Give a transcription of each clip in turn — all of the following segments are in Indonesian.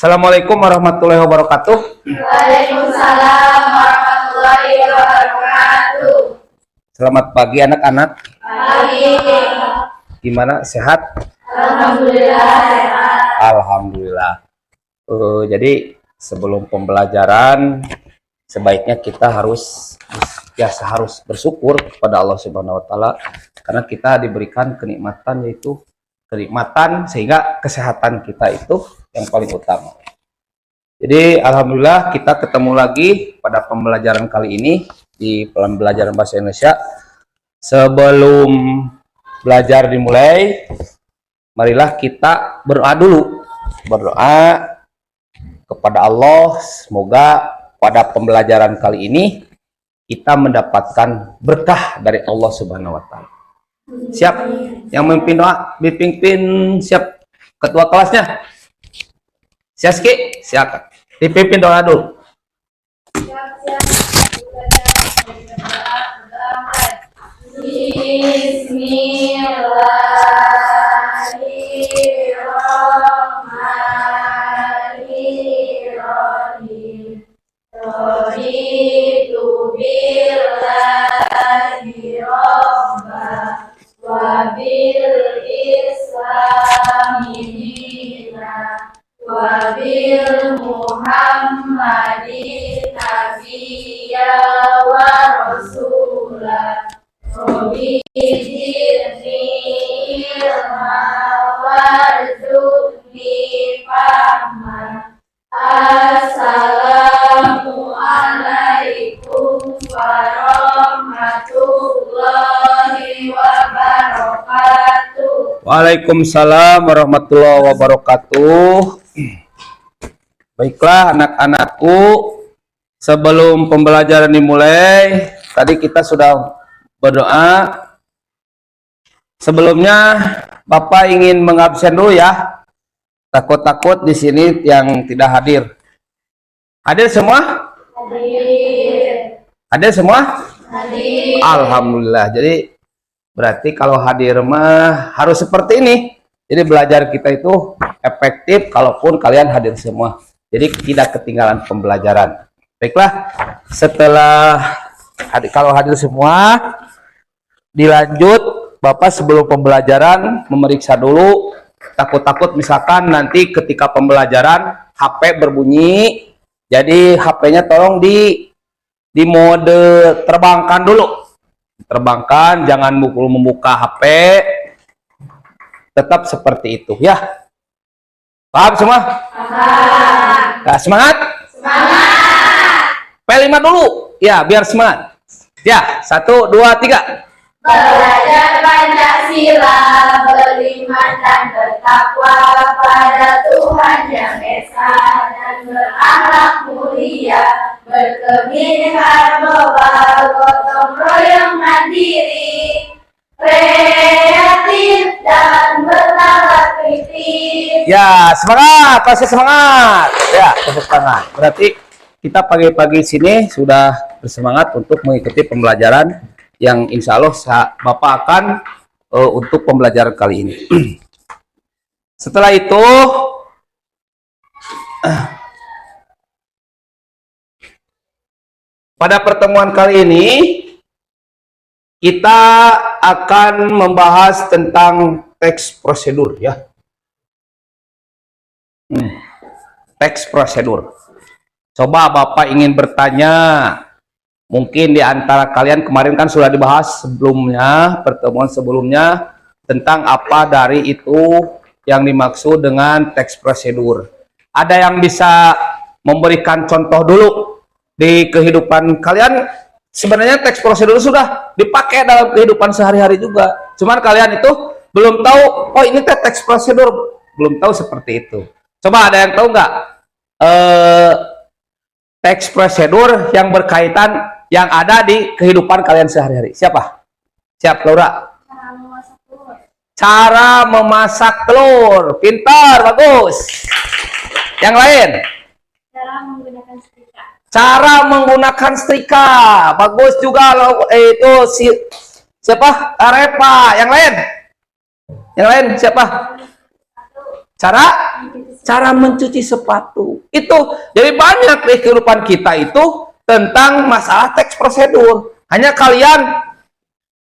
Assalamualaikum warahmatullahi wabarakatuh. Waalaikumsalam warahmatullahi wabarakatuh. Selamat pagi anak-anak. Pagi. Gimana, sehat? Alhamdulillah sehat. Alhamdulillah. Jadi sebelum pembelajaran sebaiknya kita harus bersyukur kepada Allah Subhanahu wa taala karena kita diberikan kenikmatan, yaitu kenikmatan sehingga kesehatan kita itu yang paling utama. Jadi alhamdulillah kita ketemu lagi pada pembelajaran kali ini di pembelajaran bahasa Indonesia. Sebelum belajar dimulai, marilah kita berdoa dulu. Berdoa kepada Allah, semoga pada pembelajaran kali ini kita mendapatkan berkah dari Allah Subhanahu wa taala. Siap? Yang memimpin doa, dipimpin siap ketua kelasnya. Siaski, silakan. Dipimpin doa dulu. Bismillahirrahmanirrahim. Raditu billahi robba wa bil islami dina wa bil muhammadin nabiyya wa rasulah. Rabbi zidni ilma warzuqni fahma. Assalamualaikum warahmatullahi wabarakatuh. Waalaikumsalam warahmatullahi wabarakatuh. Baiklah anak-anakku, sebelum pembelajaran dimulai, tadi kita sudah berdoa. Sebelumnya Bapak ingin mengabsen dulu ya. Takut-takut di sini yang tidak hadir. Hadir semua? Hadir. Hadir semua? Hadir. Alhamdulillah. Jadi berarti kalau hadir mah harus seperti ini. Jadi belajar kita itu efektif kalaupun kalian hadir semua. Jadi tidak ketinggalan pembelajaran. Baiklah, setelah kalau hadir semua, dilanjut Bapak sebelum pembelajaran memeriksa dulu. Takut-takut misalkan nanti ketika pembelajaran HP berbunyi, jadi HP-nya tolong di mode terbangkan dulu. Terbangkan, jangan membuka HP. Tetap seperti itu ya. Paham semua? Paham. Nah, semangat? Semangat. P5 dulu. Ya, biar semangat. Ya, 1, 2, 3. Belajar Pancasila, beriman dan bertakwa pada Tuhan Yang Esa dan berakhlak mulia, berkebaikan global, gotong royong mandiri, kreatif dan bertakwa kritis. Ya, semangat, pasti semangat. Ya, tepuk tangan. Berarti kita pagi-pagi sini sudah bersemangat untuk mengikuti pembelajaran yang insya Allah Bapak akan untuk pembelajaran kali ini. Setelah itu pada pertemuan kali ini kita akan membahas tentang teks prosedur ya. Teks prosedur. Coba Bapak ingin bertanya. Mungkin di antara kalian kemarin kan sudah dibahas sebelumnya, pertemuan sebelumnya, tentang apa dari itu yang dimaksud dengan teks prosedur. Ada yang bisa memberikan contoh dulu di kehidupan kalian? Sebenarnya teks prosedur sudah dipakai dalam kehidupan sehari-hari juga. Cuman kalian itu belum tahu, oh ini teks prosedur, belum tahu seperti itu. Coba ada yang tahu nggak? Teks prosedur yang berkaitan yang ada di kehidupan kalian sehari-hari. Siapa? Siap, Laura? Cara memasak telur. Pintar, bagus. Yang lain? Cara menggunakan setrika. Cara menggunakan setrika. Bagus juga. Itu siapa? Arepa. Yang lain? Yang lain siapa? cara mencuci sepatu. Itu jadi banyak di kehidupan kita itu tentang masalah teks prosedur. Hanya kalian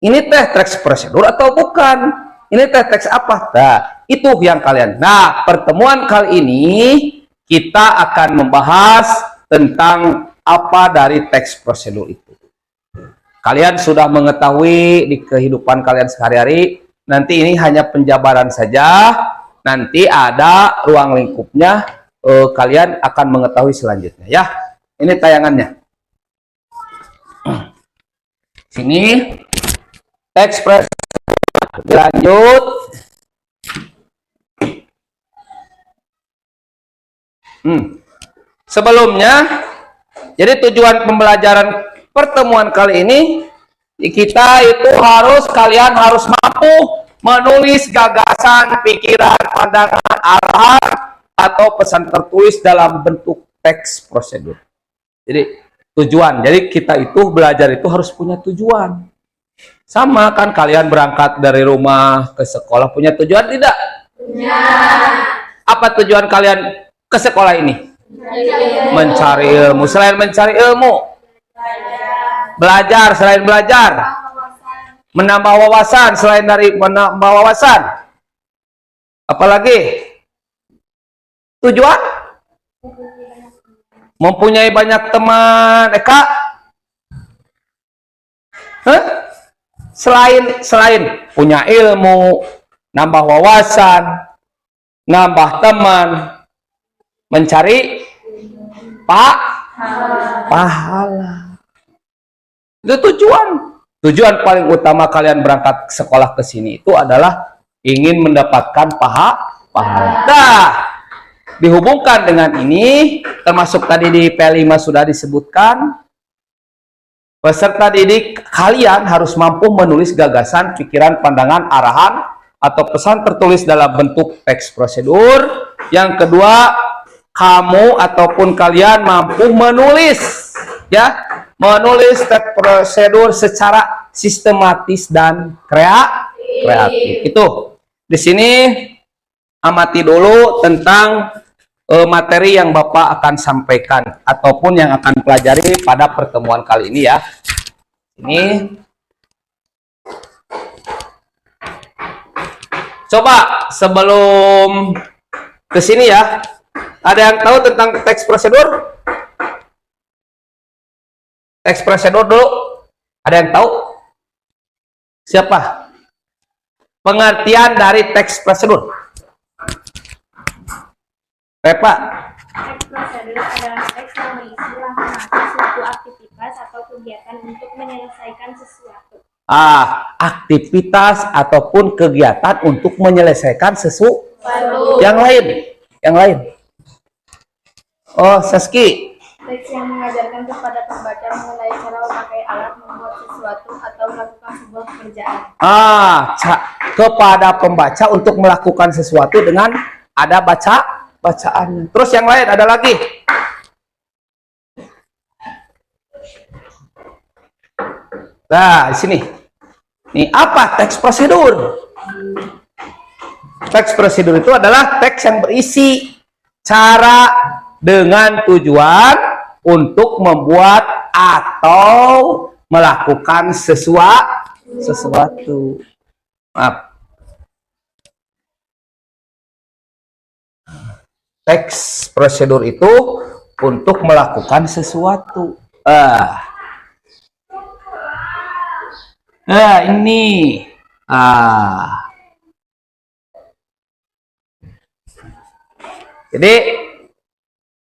ini teks prosedur atau bukan? Ini teks apa? Nah, itu yang kalian. Nah, pertemuan kali ini kita akan membahas tentang apa dari teks prosedur itu. Kalian sudah mengetahui di kehidupan kalian sehari-hari. Nanti ini hanya penjabaran saja. Nanti ada ruang lingkupnya. Kalian akan mengetahui selanjutnya ya. Ini tayangannya. Sini teks prosedur lanjut. Sebelumnya, jadi tujuan pembelajaran pertemuan kali ini kita itu kalian harus mampu menulis gagasan, pikiran, pandangan, arahan atau pesan tertulis dalam bentuk teks prosedur. Jadi tujuan, jadi kita itu belajar itu harus punya tujuan. Sama kan kalian berangkat dari rumah ke sekolah punya tujuan tidak? Punya. Apa tujuan kalian ke sekolah ini? Mencari ilmu. Selain mencari ilmu, belajar. Selain belajar, menambah wawasan. Selain dari menambah wawasan, apalagi tujuan? Mempunyai banyak teman. Eka? Selain punya ilmu, nambah wawasan, nambah teman, mencari pahala. Itu tujuan paling utama kalian berangkat ke sekolah ke sini itu adalah ingin mendapatkan pahala. Nah, dihubungkan dengan ini, termasuk tadi di P5 sudah disebutkan, peserta didik kalian harus mampu menulis gagasan, pikiran, pandangan, arahan atau pesan tertulis dalam bentuk teks prosedur. Yang kedua, kamu ataupun kalian mampu menulis menulis teks prosedur secara sistematis dan kreatif. Itu di sini amati dulu tentang materi yang Bapak akan sampaikan ataupun yang akan pelajari pada pertemuan kali ini ya. Ini coba sebelum ke sini ya, ada yang tahu tentang teks prosedur? Teks prosedur dulu. Ada yang tahu? Siapa? Pengertian dari teks prosedur. Repa. Teks prosedur adalah teks yang berisi langkah-langkah suatu aktivitas atau kegiatan untuk menyelesaikan sesuatu. Aktivitas ataupun kegiatan untuk menyelesaikan sesuatu. Yang lain. Oh, Saski. Teks yang mengajarkan kepada pembaca mengenai cara memakai alat, membuat sesuatu, atau melakukan sebuah pekerjaan. Kepada pembaca untuk melakukan sesuatu dengan ada bacaannya. Terus yang lain ada lagi. Nah, di sini. Nih, apa teks prosedur? Teks prosedur itu adalah teks yang berisi cara dengan tujuan untuk membuat atau melakukan sesuatu. Maaf. Teks prosedur itu untuk melakukan sesuatu. Ini. Jadi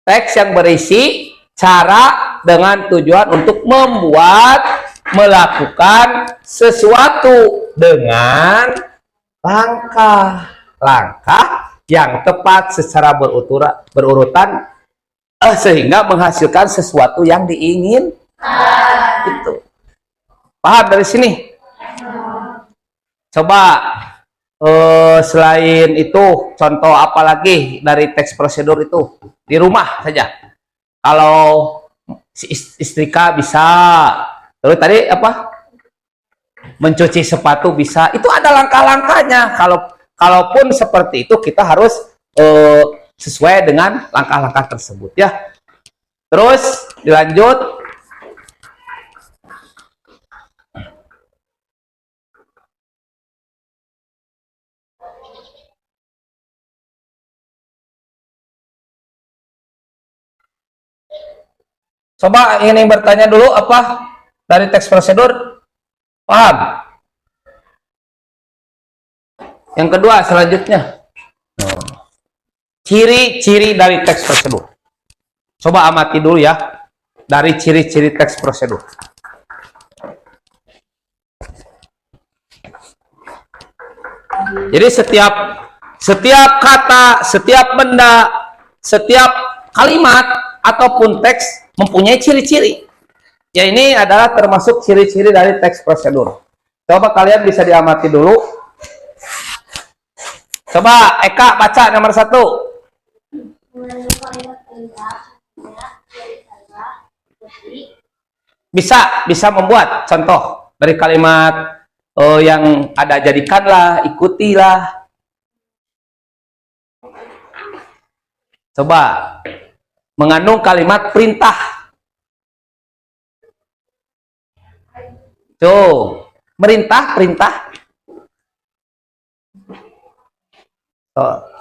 teks yang berisi cara dengan tujuan untuk membuat, melakukan sesuatu dengan langkah yang tepat secara berurutan sehingga menghasilkan sesuatu yang diinginkan. Itu. Paham dari sini? Coba selain itu, contoh apa lagi dari teks prosedur itu? Di rumah saja. Kalau si istrika bisa. Terus tadi apa? Mencuci sepatu bisa. Itu ada langkah-langkahnya. Kalaupun seperti itu, kita harus sesuai dengan langkah-langkah tersebut ya. Terus dilanjut. Coba ingin bertanya dulu apa dari teks prosedur? Paham? Yang kedua selanjutnya. Ciri-ciri dari teks prosedur. Coba amati dulu ya. Dari ciri-ciri teks prosedur. Jadi setiap kata, setiap benda, setiap kalimat ataupun teks mempunyai ciri-ciri. Ya, ini adalah termasuk ciri-ciri dari teks prosedur. Coba kalian bisa diamati dulu. Coba Eka baca nomor 1. Bisa membuat contoh dari kalimat yang ada jadikanlah, ikutilah. Coba mengandung kalimat perintah. Tuh, merintah, perintah.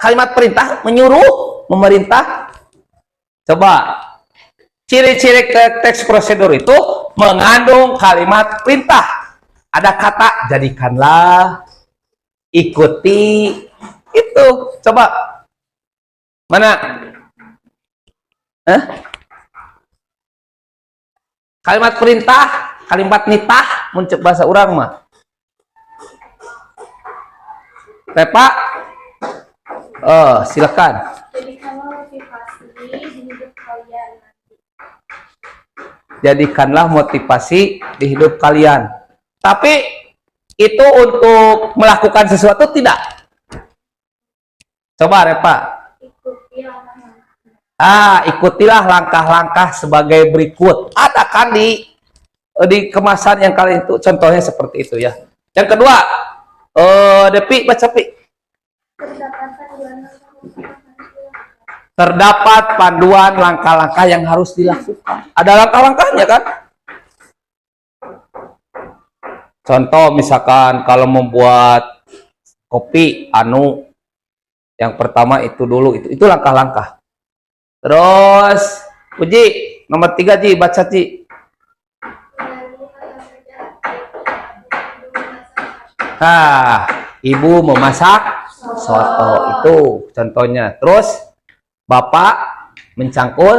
Kalimat perintah menyuruh, memerintah. Coba ciri-ciri teks prosedur itu mengandung kalimat perintah. Ada kata jadikanlah, ikuti, itu. Coba mana? Kalimat perintah, kalimat nitah, muncul bahasa orang mah. Pepa, silakan. Jadikanlah motivasi di hidup kalian. Tapi itu untuk melakukan sesuatu tidak? Coba Repa. Ikutilah langkah-langkah sebagai berikut. Ada kan di kemasan yang kalian itu contohnya seperti itu ya. Yang kedua, Depi baca Pi. Terdapat panduan langkah-langkah yang harus dilakukan. Ada langkah-langkahnya kan? Contoh misalkan kalau membuat kopi, yang pertama itu dulu, itu langkah-langkah. Terus Uji nomor 3 Ji, baca Ji. Ibu memasak soto, itu contohnya. Terus Bapak mencangkul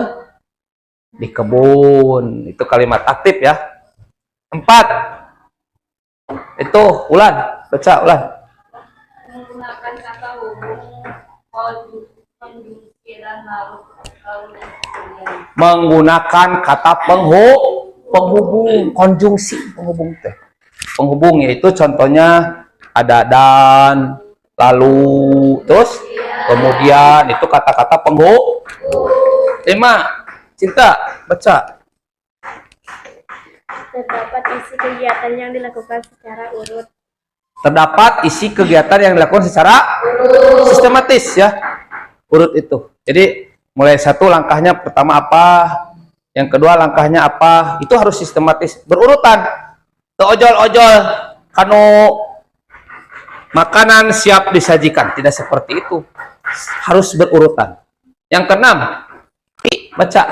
di kebun, itu kalimat aktif ya. 4 itu Ulan, baca Ulan. Menggunakan kata hubung, konjungsi dan lalu menggunakan kata penghubung, konjungsi, penghubung teh. Penghubung yaitu contohnya ada dan, lalu, terus kemudian, itu kata-kata penghubung. 5 Cinta, baca. Terdapat isi kegiatan yang dilakukan secara urut. Terdapat isi kegiatan yang dilakukan secara sistematis ya. Urut itu. Jadi mulai satu langkahnya pertama apa, yang kedua langkahnya apa, itu harus sistematis, berurutan. Ojol-ojol kanu makanan siap disajikan, tidak seperti itu, harus berurutan. Yang keenam, baca.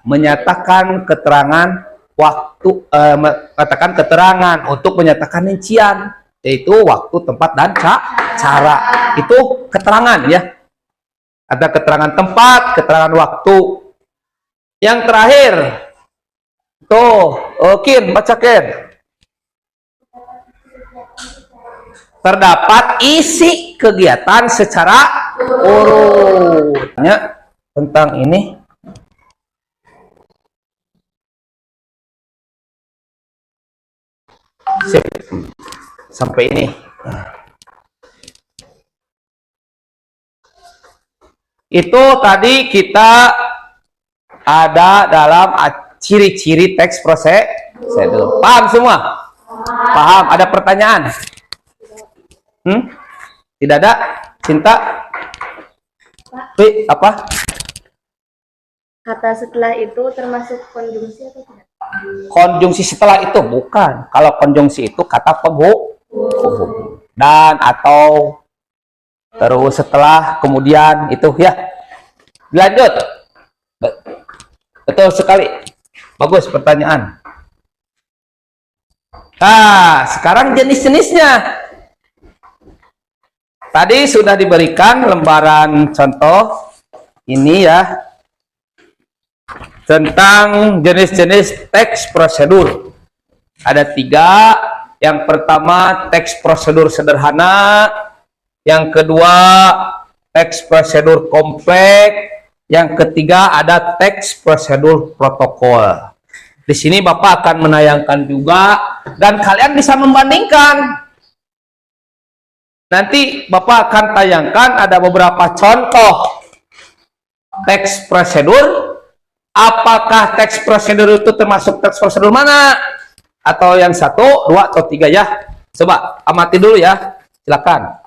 Menyatakan keterangan waktu, katakan keterangan untuk menyatakan rincian, yaitu waktu, tempat, dan cara. Itu keterangan ya. Ada keterangan tempat, keterangan waktu. Yang terakhir, tuh, Kin, baca Kin. Terdapat isi kegiatan secara urutnya tentang ini. Sip. Sampai ini. Itu tadi kita ada dalam ciri-ciri teks prosedur. Paham semua? Paham? Ada pertanyaan? Tidak ada? Cinta? Wi, apa? Kata setelah itu termasuk konjungsi atau tidak? Konjungsi setelah itu bukan. Kalau konjungsi itu kata penghubung. Dan atau terus setelah kemudian itu ya. Lanjut. Betul sekali. Bagus pertanyaan. Nah, sekarang jenis-jenisnya. Tadi sudah diberikan lembaran contoh ini ya, tentang jenis-jenis teks prosedur. Ada 3. Yang pertama teks prosedur sederhana, yang kedua teks prosedur kompleks, yang ketiga ada teks prosedur protokol. Di sini Bapak akan menayangkan juga dan kalian bisa membandingkan. Nanti Bapak akan tayangkan ada beberapa contoh teks prosedur. Apakah teks prosedur itu termasuk teks prosedur mana? Atau yang 1, 2, atau 3 ya? Coba amati dulu ya. Silakan.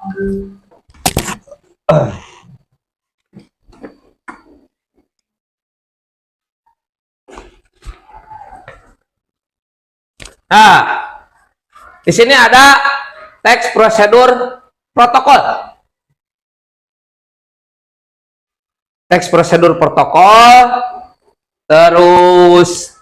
Nah, di sini ada teks prosedur protokol. Teks prosedur protokol, terus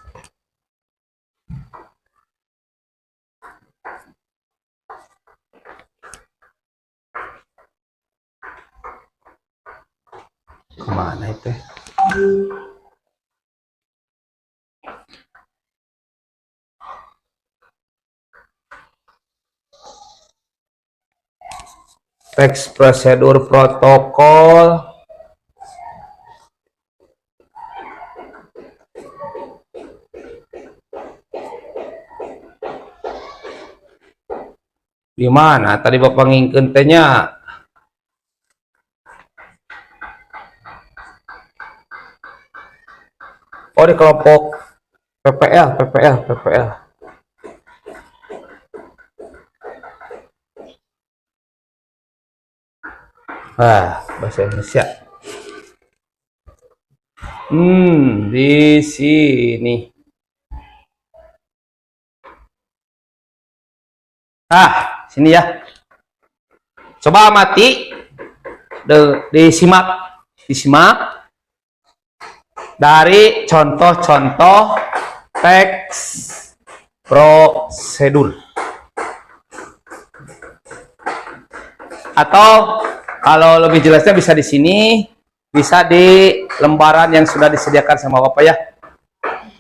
kemana itu? Teks prosedur protokol. Di mana tadi Bapak ngingkeun teh nya? Oh, di kelompok PPL. Bahasa Indonesia. Di sini. Sini ya. Coba amati. Disimak dari contoh-contoh teks prosedur. Atau kalau lebih jelasnya bisa di sini, bisa di lembaran yang sudah disediakan sama Bapak ya.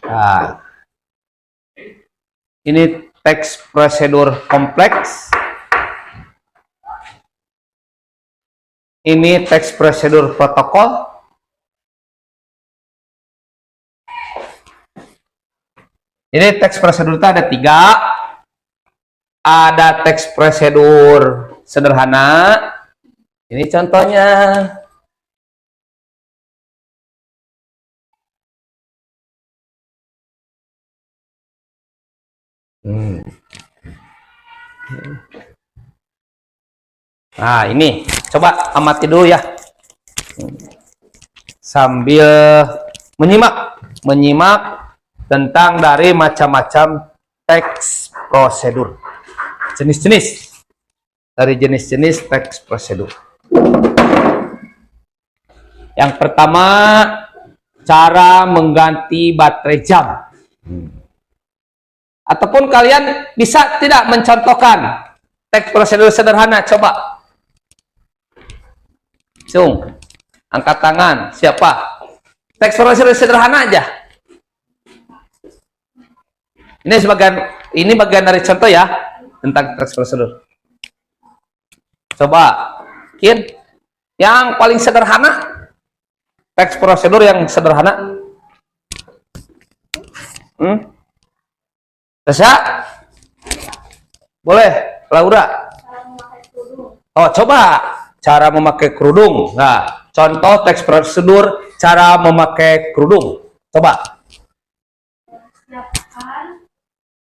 Nah, ini teks prosedur kompleks. Ini teks prosedur protokol. Ini teks prosedur itu ada 3. Ada teks prosedur sederhana. Ini contohnya. Nah, ini coba amati dulu ya, sambil menyimak tentang dari macam-macam teks prosedur, jenis-jenis dari jenis-jenis teks prosedur. Yang pertama, cara mengganti baterai jam. Ataupun kalian bisa tidak mencontohkan teks prosedur sederhana? Coba. Angkat tangan. Siapa? Teks prosedur sederhana aja. Ini bagian dari contoh ya tentang teks prosedur. Coba, yang paling sederhana teks prosedur yang sederhana. Tasya? Boleh, Laura? Oh, coba cara memakai kerudung. Nah, contoh teks prosedur cara memakai kerudung. Coba. Siapkan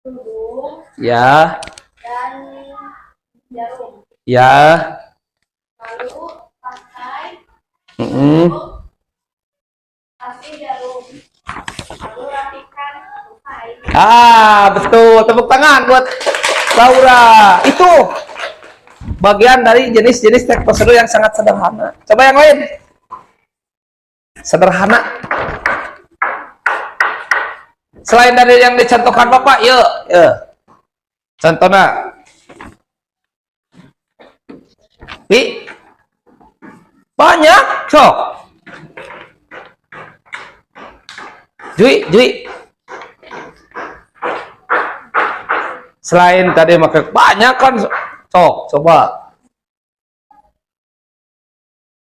kerudung Ya. dan jarum. Ya. lalu pakai, Mm-mm. kasih jarum, lalu rapikan tupai. Betul. Tepuk tangan buat Laura. Itu bagian dari jenis-jenis teks prosedur yang sangat sederhana. Coba yang lain. Sederhana. Selain dari yang dicontohkan Bapak, yuk. Contohnya. Banyak, sok. Jui. Selain tadi makai banyak kan, sok, coba.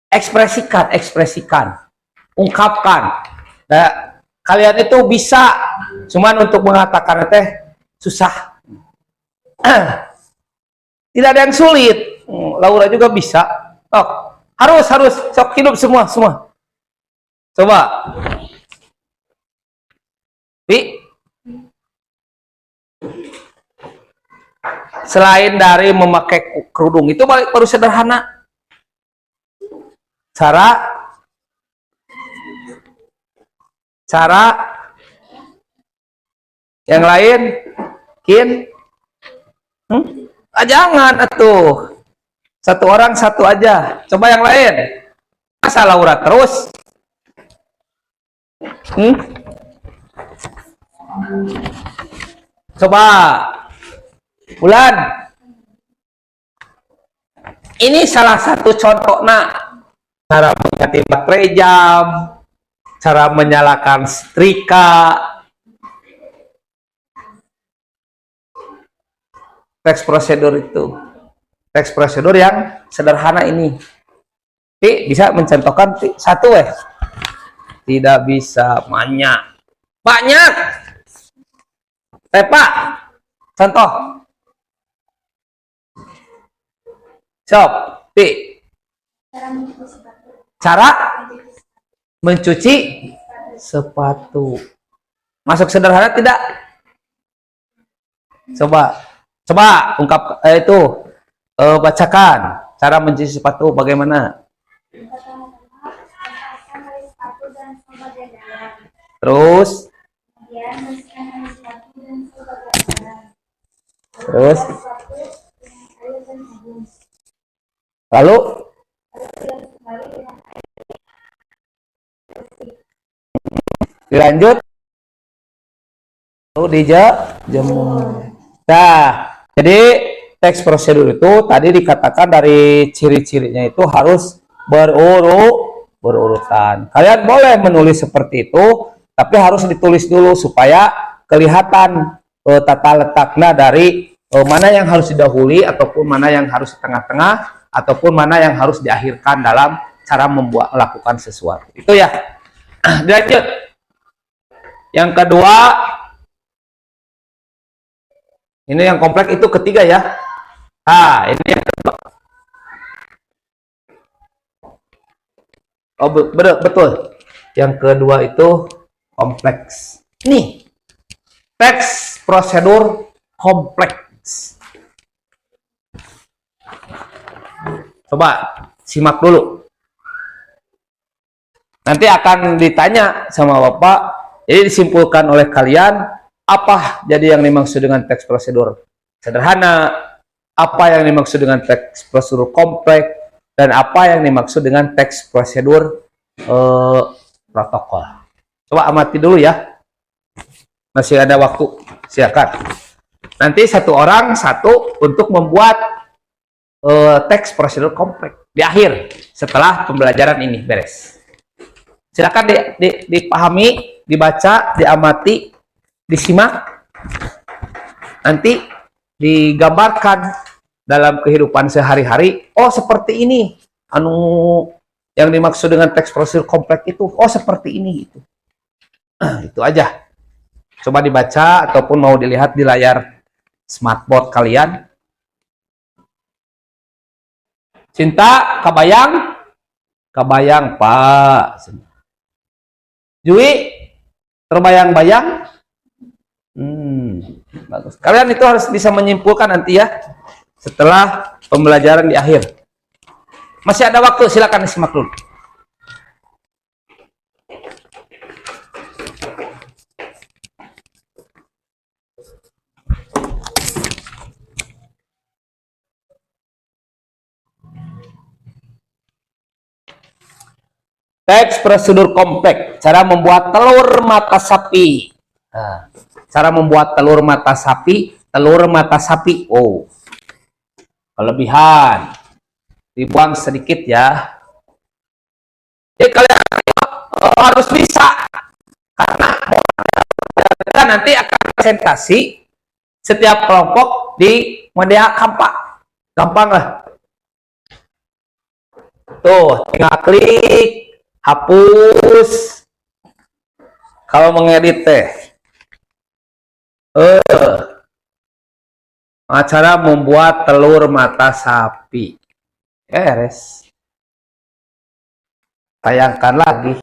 Ekspresikan. Ungkapkan. Nah, kalian itu bisa, cuman untuk mengatakan teh susah. Tidak ada yang sulit. Laura juga bisa. Oh, harus sok hidup semua. Coba. Selain dari memakai kerudung itu baru sederhana. Cara yang lain, jangan atuh. Satu orang satu aja. Coba yang lain. Masa Laura terus? Coba. Bulan. Ini salah satu contoh cara mengganti baterai jam, cara menyalakan setrika. Teks prosedur yang sederhana ini. Bisa mencontohkan satu Tidak bisa banyak. Pak, contoh. Sob, cara mencuci sepatu. Masuk sederhana tidak? Coba ungkap bacakan cara mencuci sepatu bagaimana? Terus lalu dilanjut dijemur. Nah, jadi teks prosedur itu tadi dikatakan dari ciri-cirinya itu harus berurutan. Kalian boleh menulis seperti itu, tapi harus ditulis dulu supaya kelihatan tata letaknya dari mana yang harus didahului ataupun mana yang harus tengah-tengah ataupun mana yang harus diakhirkan dalam cara melakukan sesuatu. Itu ya. Lanjut. Yang kedua, ini yang kompleks itu ketiga ya. Ini yang kedua. Oh, betul. Yang kedua itu kompleks. Nih, teks prosedur kompleks. Coba simak dulu. Nanti akan ditanya sama Bapak. Jadi disimpulkan oleh kalian apa jadi yang dimaksud dengan teks prosedur sederhana, apa yang dimaksud dengan teks prosedur kompleks, dan apa yang dimaksud dengan teks prosedur protokol. Coba amati dulu ya. Masih ada waktu. Silakan. Nanti satu orang satu untuk membuat teks prosedur kompleks di akhir setelah pembelajaran ini beres. Silakan dipahami, dibaca, diamati, disimak, nanti digambarkan dalam kehidupan sehari-hari. Oh, seperti ini yang dimaksud dengan teks prosedur kompleks itu. Oh, seperti ini gitu. Itu aja. Coba dibaca ataupun mau dilihat di layar smartboard kalian. Cinta, kabayang Pak. Jui, terbayang-bayang. Bagus. Kalian itu harus bisa menyimpulkan nanti ya, setelah pembelajaran di akhir. Masih ada waktu, silakan simak dulu. Teks prosedur kompleks, cara membuat telur mata sapi. Nah, cara membuat telur mata sapi, oh, kelebihan, dibuang sedikit ya. Jadi kalian harus bisa, karena kita nanti akan presentasi setiap kelompok di media kampak, gampang lah. Tuh, tinggal klik, hapus. Kalau mengedit teh, cara membuat telur mata sapi. Beres. Tayangkan lagi.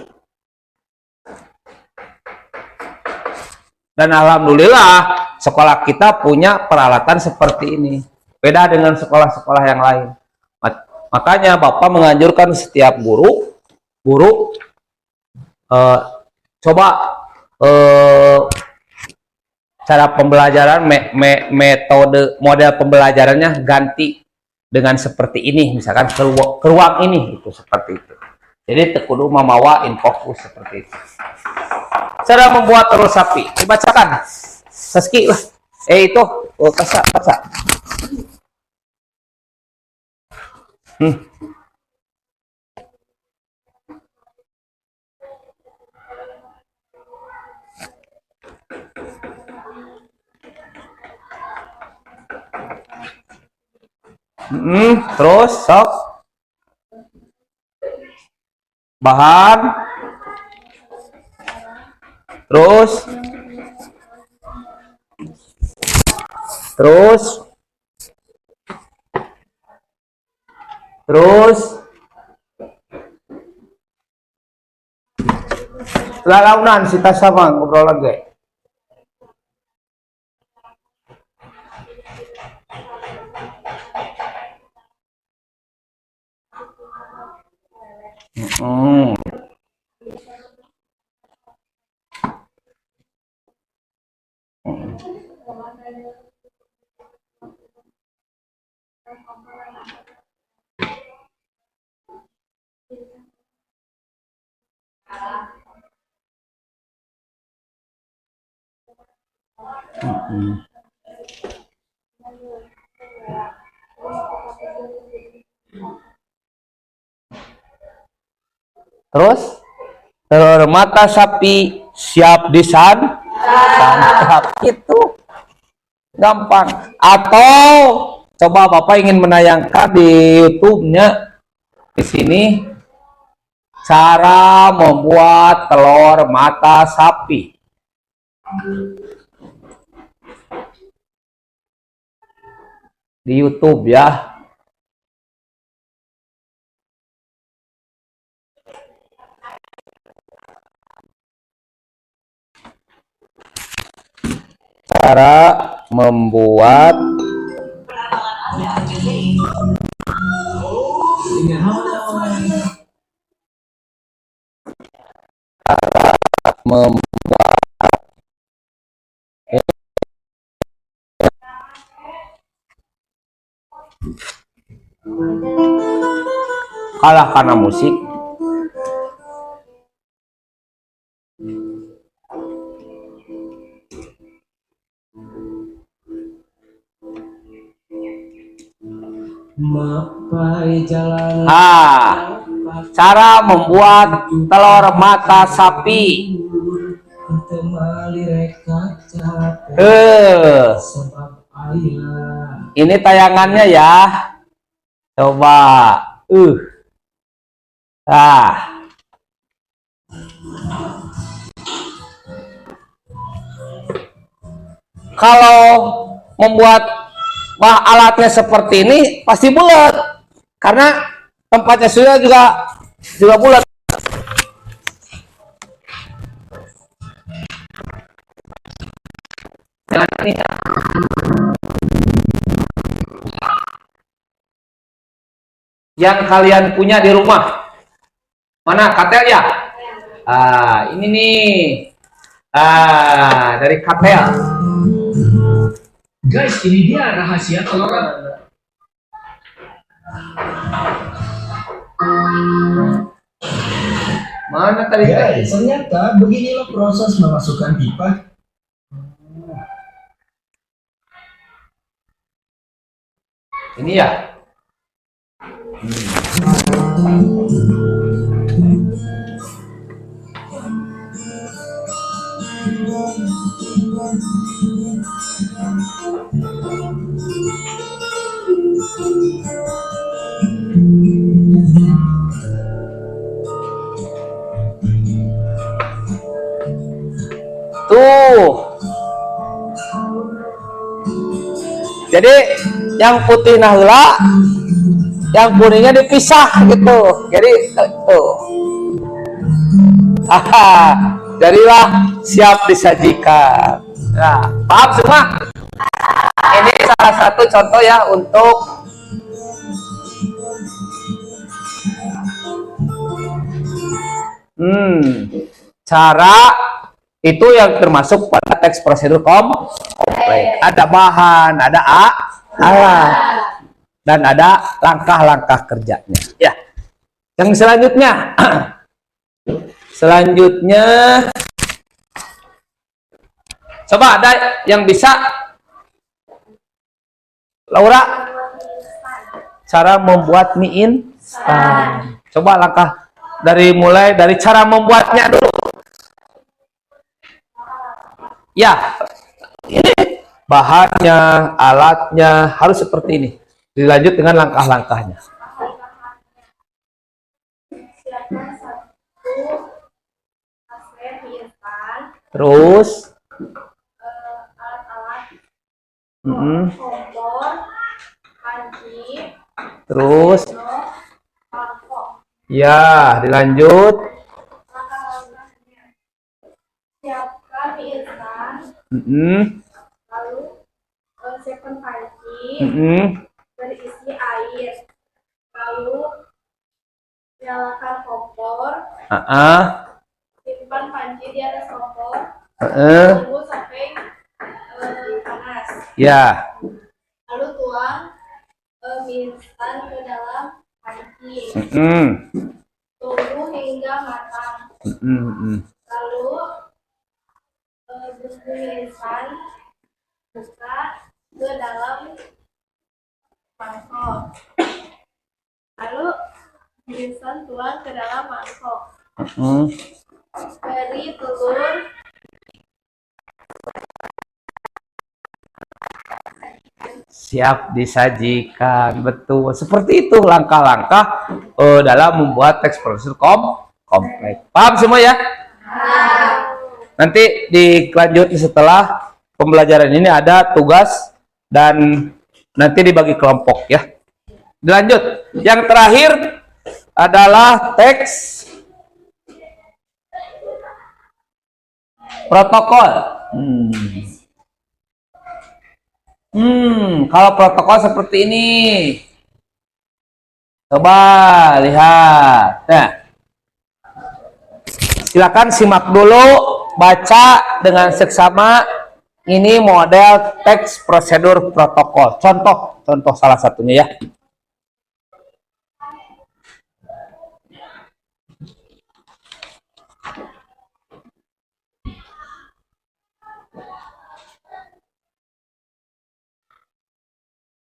Dan alhamdulillah sekolah kita punya peralatan seperti ini. Beda dengan sekolah-sekolah yang lain. Makanya Bapak menganjurkan setiap guru coba cara pembelajaran, metode model pembelajarannya ganti dengan seperti ini, misalkan ke ruang ini, itu seperti itu. Jadi tekudu mamawa infokus seperti itu. Cara membuat telur sapi dibacakan. Saski lah. Itu baca. Terus sok bahan, terus lalaunan sita sama ngobrol lagi. Terus telur mata sapi siap disantap, itu gampang. Atau coba Bapak ingin menayangkan di YouTube-nya, di sini cara membuat telur mata sapi. Di YouTube ya. Cara membuat kalah karena musik. Cara membuat telur mata sapi. Ini tayangannya ya. Coba. Kalau membuat alatnya seperti ini pasti bulat, karena tempatnya sudah juga bulat. yang kalian punya di rumah. Mana katel ya? Ini nih. Dari katel. Guys, ini dia rahasia telur. Mana tadi? Guys, ternyata beginilah proses memasukkan pipa. Ini ya. Tuh. Jadi yang putih nahula, yang kuningnya dipisah gitu. Jadi tuh. Jadilah siap disajikan. Nah, paham semua? Ini salah satu contoh ya untuk cara itu yang termasuk pada teks prosedur kompleks. Ada bahan, ada alat, dan ada langkah-langkah kerjanya. Ya. Yang selanjutnya, coba ada yang bisa, Laura, cara membuat mie instan. Coba langkah mulai dari cara membuatnya dulu. Ya, ini bahannya, alatnya harus seperti ini. Dilanjut dengan langkah-langkahnya. Siapkan 1 kaset mie instan, Terus, alat-alat kompor, panci, terus, mangkok. ya, dilanjut. Langkah-langkahnya: siapkan mie instan, lalu siapkan panci berisi air, lalu nyalakan kompor, simpan panci di atas kompor, tunggu sampai panas, Ya, lalu tuang mie instan ke dalam panci, tunggu hingga matang, lalu bumbu mie instan buka ke dalam mangkok, lalu mie instan tuang ke dalam mangkok, beri telur, siap disajikan. Betul, seperti itu langkah-langkah dalam membuat teks prosedur kompleks. Paham semua ya? Nanti dilanjut setelah pembelajaran ini ada tugas dan nanti dibagi kelompok ya. Dilanjut. Yang terakhir adalah teks protokol. Kalau protokol seperti ini. Coba lihat. Nah, silakan simak dulu, baca dengan seksama. Ini model teks prosedur protokol. Contoh salah satunya ya.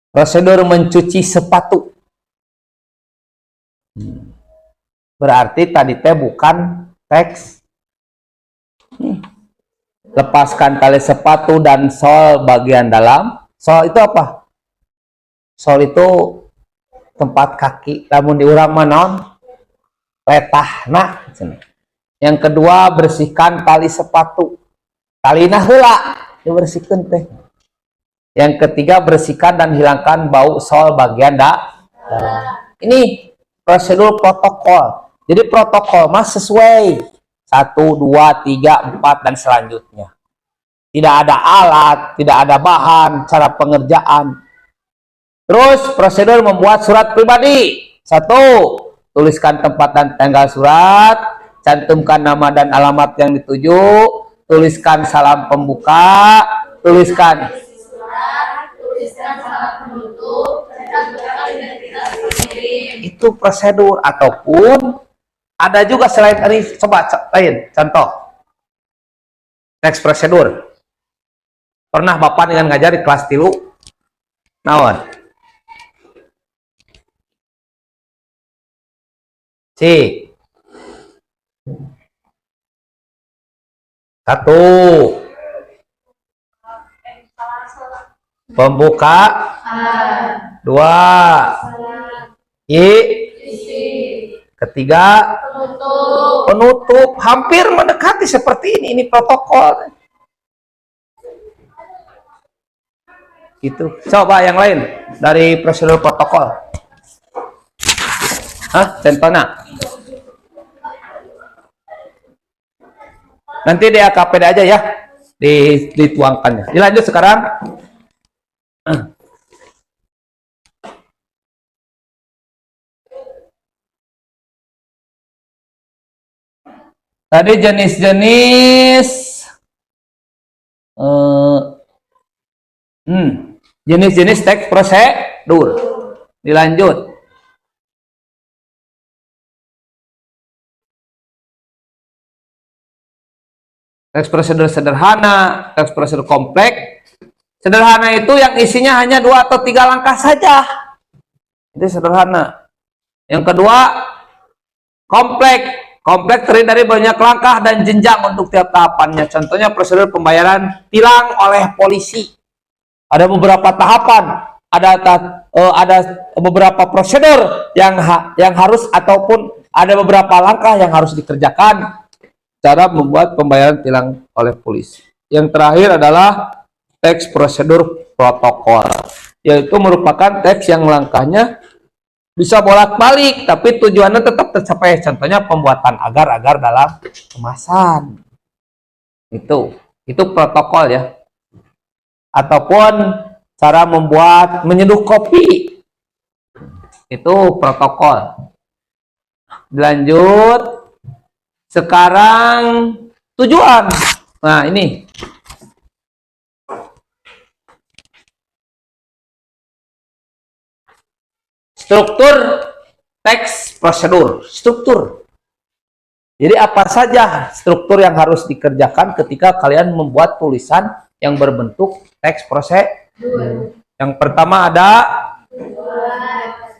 Prosedur mencuci sepatu. Berarti tadi teh bukan teks. Lepaskan tali sepatu dan sol bagian dalam. Sol itu apa? Sol itu tempat kaki. Namun diurang manon letahna. Yang kedua, bersihkan tali sepatu. Tali heula dibersihkan teh. Yang ketiga, bersihkan dan hilangkan bau sol bagian dalam. Ini prosedur protokol. Jadi protokol mas sesuai 1, 2, 3, 4 dan selanjutnya. Tidak ada alat, tidak ada bahan, cara pengerjaan. Terus prosedur membuat surat pribadi. Satu, tuliskan tempat dan tanggal surat, cantumkan nama dan alamat yang dituju, tuliskan salam pembuka, tuliskan itu prosedur. Ataupun ada juga selain tadi, coba lain contoh teks prosedur. Pernah Bapak dengan ngajar di kelas 3 naon satu pembuka, dua ketiga penutup. Hampir mendekati seperti ini protokol gitu. Coba yang lain dari prosedur protokol. Contohnya nanti di AKPD aja ya, dituangkannya. Dilanjut sekarang. Tadi jenis-jenis jenis-jenis teks prosedur. Dilanjut. Teks prosedur sederhana, teks prosedur kompleks. Sederhana itu yang isinya hanya 2 atau 3 langkah saja. Itu sederhana. Yang kedua, kompleks. Kompleks terdiri dari banyak langkah dan jenjang untuk tiap tahapannya. Contohnya prosedur pembayaran tilang oleh polisi. Ada beberapa tahapan, ada beberapa prosedur yang harus, ataupun ada beberapa langkah yang harus dikerjakan cara membuat pembayaran tilang oleh polisi. Yang terakhir adalah teks prosedur protokol, yaitu merupakan teks yang langkahnya bisa bolak-balik tapi tujuannya tetap tercapai. Contohnya pembuatan agar-agar dalam kemasan. Itu protokol ya. Ataupun cara menyeduh kopi. Itu protokol. Dilanjut. Sekarang tujuan. Nah, ini. Struktur teks prosedur. Struktur. Jadi apa saja struktur yang harus dikerjakan ketika kalian membuat tulisan yang berbentuk teks prosedur. Yang pertama ada.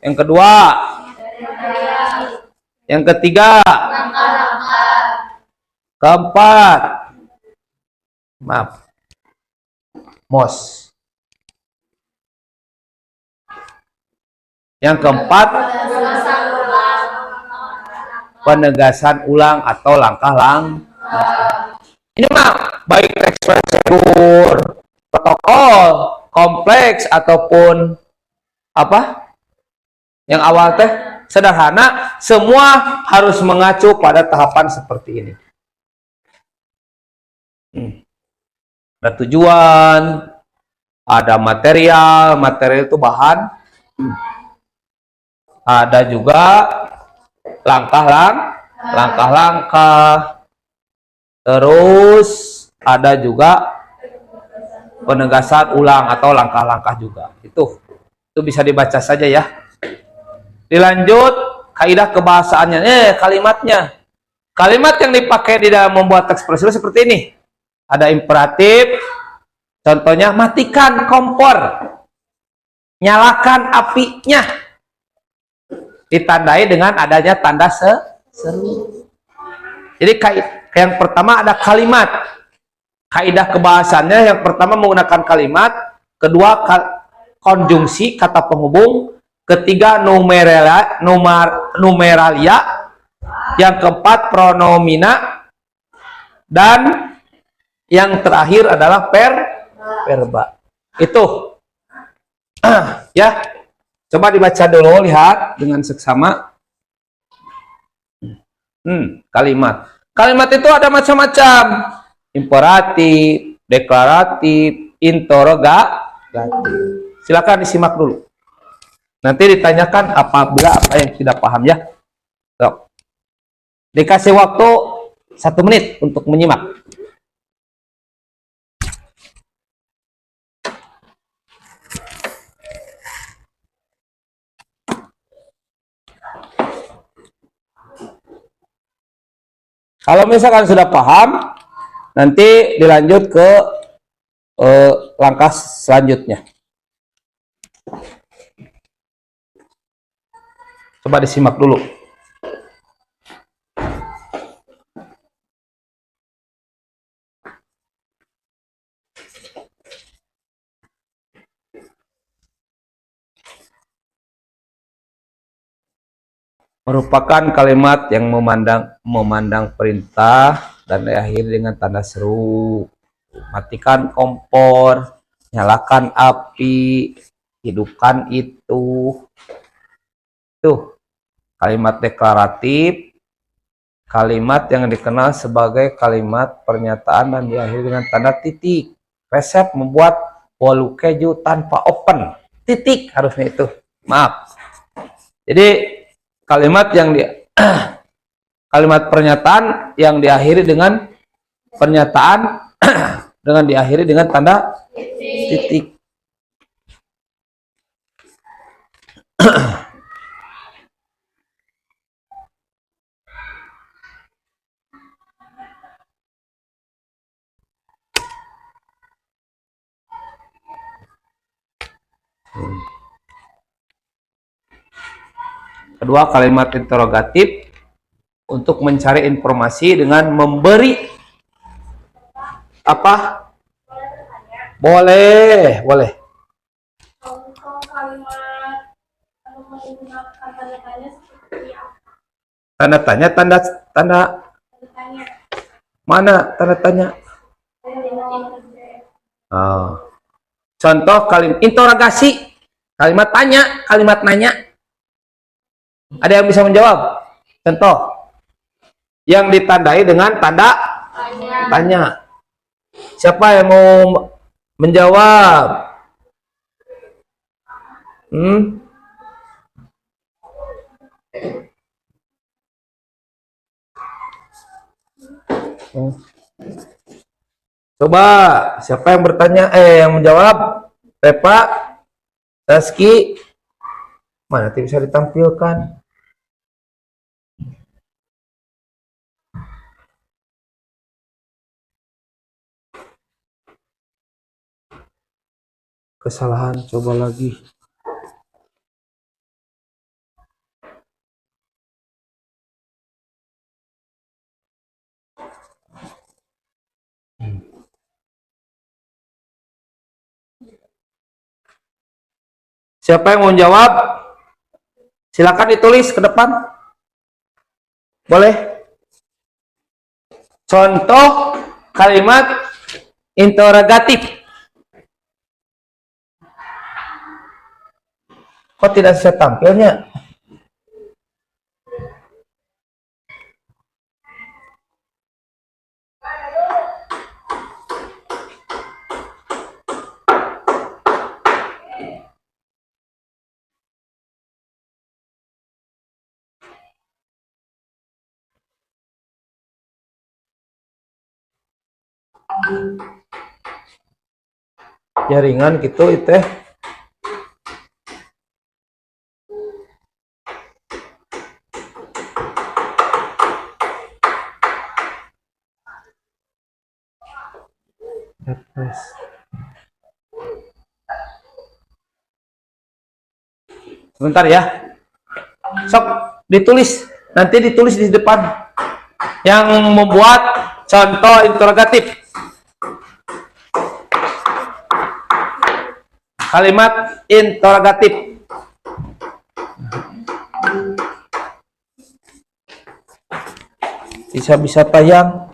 Yang kedua. Yang ketiga. Keempat. Maaf. MOS. Yang keempat, penegasan ulang atau langkah-langkah. Ini mah baik teks prosedur, protokol, kompleks ataupun apa? Yang awal teh sederhana, semua harus mengacu pada tahapan seperti ini. Ada tujuan, ada material itu bahan. Ada juga langkah-langkah, terus ada juga penegasan ulang atau langkah-langkah juga. Itu bisa dibaca saja ya. Dilanjut kaidah kebahasaannya, kalimatnya. Kalimat yang dipakai di dalam membuat teks prosedur seperti ini. Ada imperatif, contohnya matikan kompor, nyalakan apinya. Ditandai dengan adanya tanda seru. Jadi yang pertama ada kalimat. Kaidah kebahasannya yang pertama menggunakan kalimat, kedua konjungsi kata penghubung, ketiga numeralia, yang keempat pronomina, dan yang terakhir adalah verba. Itu ya. Coba dibaca dulu, lihat dengan seksama. Kalimat. Kalimat itu ada macam-macam. Imperatif, deklaratif, interrogatif. Silakan disimak dulu. Nanti ditanyakan apabila apa yang tidak paham ya. Sok. Dikasih waktu 1 menit untuk menyimak. Kalau misalkan sudah paham, nanti dilanjut ke langkah selanjutnya. Coba disimak dulu. Merupakan kalimat yang memandang perintah dan diakhiri dengan tanda seru. Matikan kompor, nyalakan api, hidupkan itu. Tuh, kalimat deklaratif, kalimat yang dikenal sebagai kalimat pernyataan dan diakhiri dengan tanda titik. Resep membuat bolu keju tanpa oven. Titik harusnya itu. Maaf. Jadi kalimat yang kalimat pernyataan yang diakhiri dengan pernyataan dengan diakhiri dengan tanda titik. Kedua, kalimat interrogatif untuk mencari informasi dengan memberi apa? Boleh. Contoh kalimat menggunakan tanda tanya seperti apa? Tanda tanya, tanda Tanda tanya. mana tanda tanya? Oh. Contoh kalimat interogasi, kalimat tanya, kalimat nanya. Ada yang bisa menjawab? Contoh yang ditandai dengan tanda tanya. Siapa yang mau menjawab? Coba siapa yang bertanya yang menjawab? Pepa, Taski, mana nanti bisa ditampilkan? Kesalahan, coba lagi. Siapa yang mau jawab? Silakan ditulis ke depan. Boleh? Contoh kalimat interrogatif. Kok tidak bisa tampilnya? Jaringan gitu itu. Sebentar ya. Sok ditulis, nanti ditulis di depan yang membuat contoh interrogatif. Kalimat interrogatif. Bisa tayang.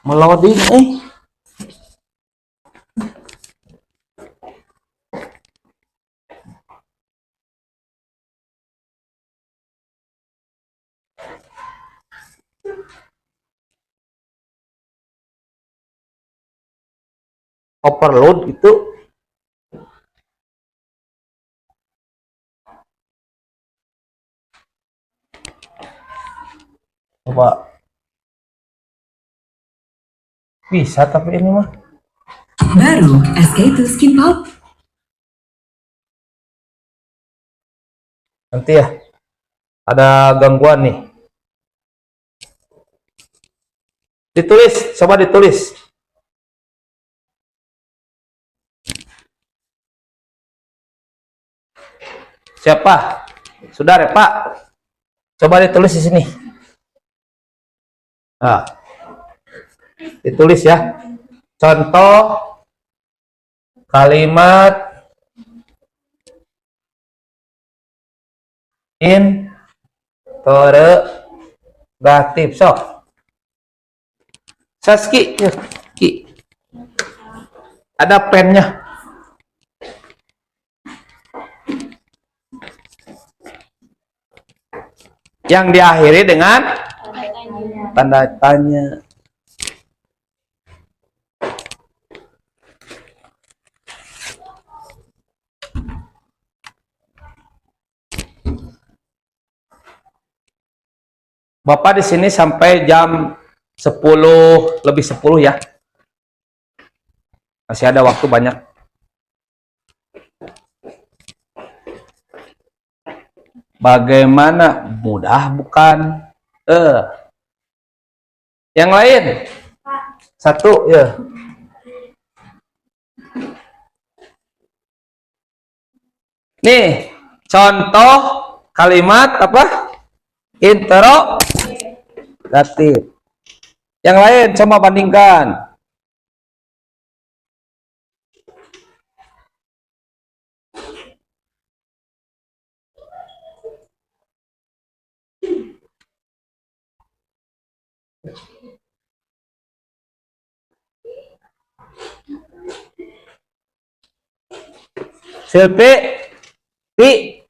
Meloding overload itu coba bisa tapi ini mah Baru SK2 Skin Pulp. nanti ya ada gangguan nih. Ditulis, coba ditulis. Siapa? Sudah ya Pak? Coba ditulis di sini. Nah, ditulis ya. Contoh kalimat interrogatif. Sok. Saski, ya, Ki. Ada pennya. Yang diakhiri dengan tanda tanya. Bapak di sini sampai jam 10 lebih 10 ya. Masih ada waktu banyak. Bagaimana? Mudah bukan? Yang lain? Satu ya. Nih, contoh kalimat apa? Interrogatif. Yang lain coba bandingkan. Silpi, Pi,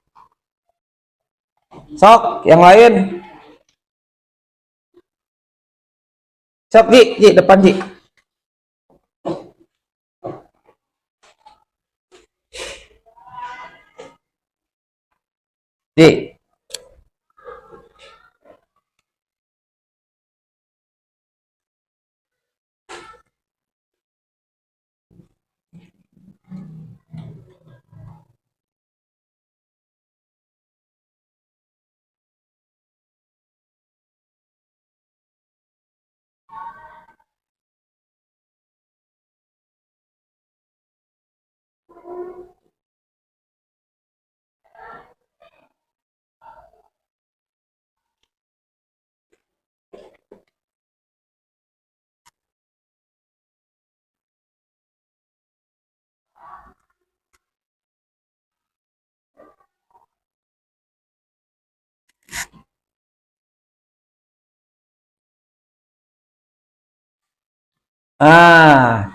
sok yang lain. Sok Ji, depan Ji. Ji.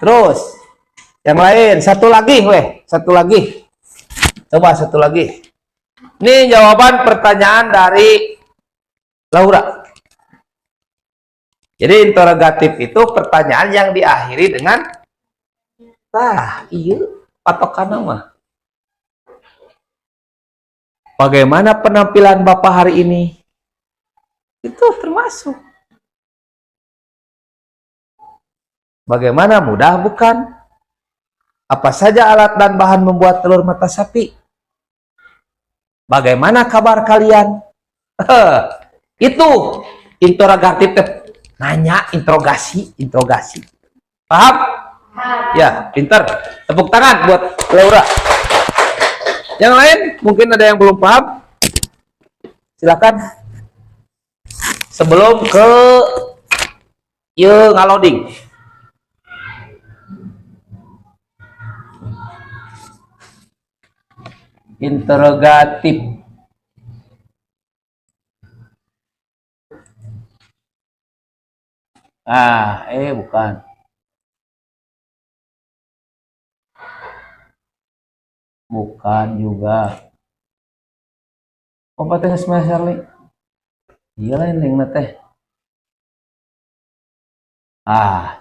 Terus yang lain satu lagi, satu lagi. Coba satu lagi. Ini jawaban pertanyaan dari Laura. Jadi interrogatif itu pertanyaan yang diakhiri dengan iya patokan nama. Bagaimana penampilan Bapak hari ini? Itu termasuk. Bagaimana, mudah bukan? Apa saja alat dan bahan membuat telur mata sapi? Bagaimana kabar kalian? Itu interrogatif, nanya, interogasi. Paham? Ya, pintar. Tepuk tangan buat Laura. Yang lain mungkin ada yang belum paham. Silakan. Sebelum ke ngaloding. Interrogatif. Bukan. Bukan juga. Apa teh semester li? Iya lah yang teh.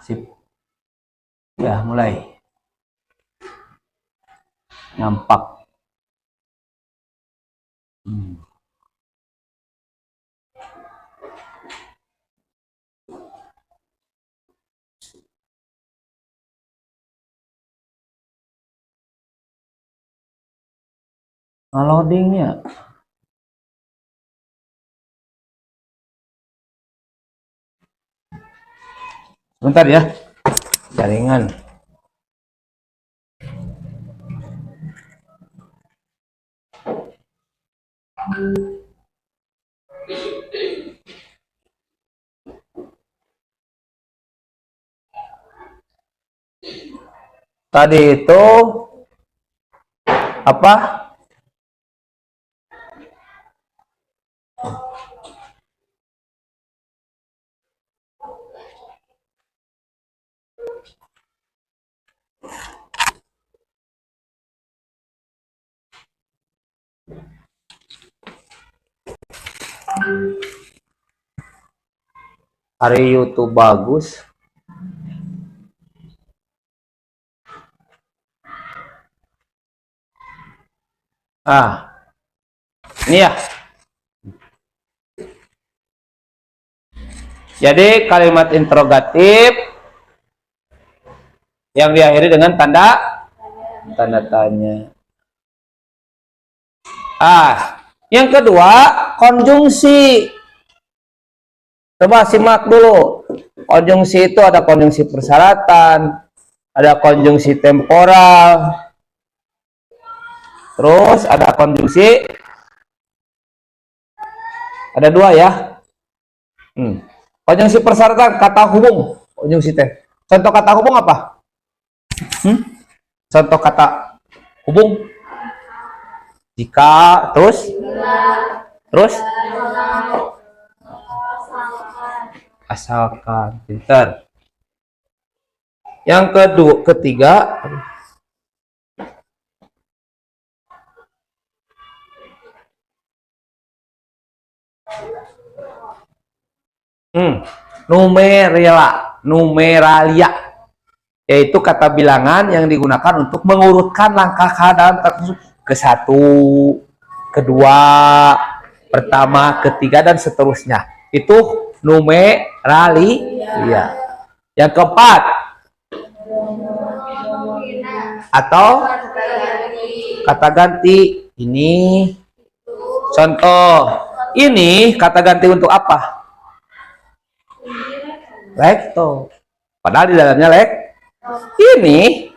Sip. Ya, mulai. Nampak. Loadingnya. Bentar ya. Jaringan. Tadi itu apa? Hari YouTube bagus. Ini ya. Jadi kalimat interrogatif yang diakhiri dengan tanda tanya. Yang kedua, konjungsi. Coba simak dulu. Konjungsi itu ada konjungsi persyaratan, ada konjungsi temporal, terus ada konjungsi, ada dua ya. Konjungsi persyaratan kata hubung, konjungsi teh. Contoh kata hubung apa? Contoh kata hubung. Jika, terus asalkan. Pintar. Yang ketiga, numeralia, yaitu kata bilangan yang digunakan untuk mengurutkan langkah keadaan ke satu, kedua, pertama, ketiga, dan seterusnya. Itu numeralia. Yang keempat, atau kata ganti. Ini contoh. Ini kata ganti untuk apa? Lekto. Padahal di dalamnya ini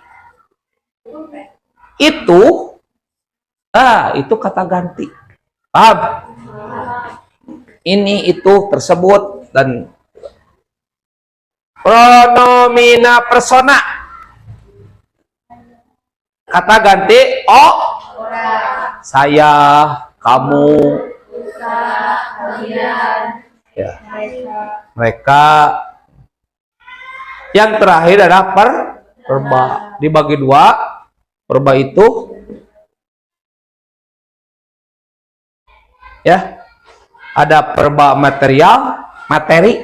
itu itu kata ganti. Paham? Ini itu tersebut. Dan pronomina persona, kata ganti saya, kamu, ya, mereka. Yang terakhir adalah perba. Dibagi dua. Perba itu ya, ada perba material, materi.